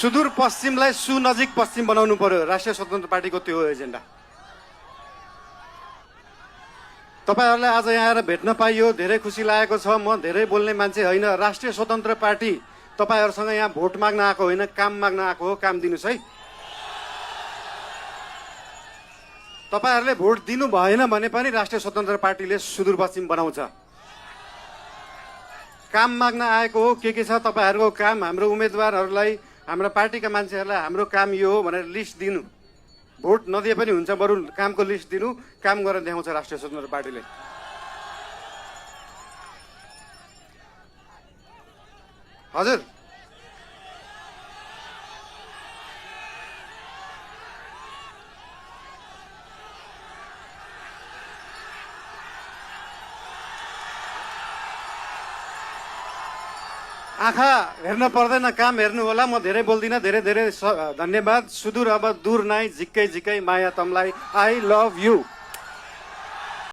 सुदूर पश्चिमलाई सुनजिक पश्चिम बनाउनु पर्यो। राष्ट्रिय स्वतन्त्र पार्टीको त्यो हो एजेन्डा। तपाईहरुलाई आज यहाँ आएर भेट्न पाइयो, धेरै खुसी लागेको छ। म धेरै बोल्ने मान्छे होइन। राष्ट्रिय स्वतन्त्र पार्टी तपाईहरुसँग यहाँ भोट माग्न आएको होइन, काम माग्न आएको हो। काम दिनुस् है। तपाईहरुले भोट दिनु भएन भने पनि राष्ट्रिय स्वतन्त्र पार्टीले सुदूरपश्चिम बनाउँछ। काम माग्न आएको हो। के छ तपाईहरुको काम? हाम्रो उम्मेदवारहरूलाई, हाम्रो पार्टीका मान्छेहरूलाई हाम्रो काम यो हो भनेर लिस्ट दिनु। भोट नदिए पनि हुन्छ, बरु कामको लिस्ट दिनु। काम गरेर देखाउँछ राष्ट्रिय स्वतन्त्र पार्टीले। हजुर, आँखा हेर्न पर्दैन, काम हेर्नु होला। म धेरै बोल्दिनँ। धेरै धेरै धन्यवाद। सुदूर अब दूर नाइ, झिक्कै झिक्कै माया तमलाई। I love you.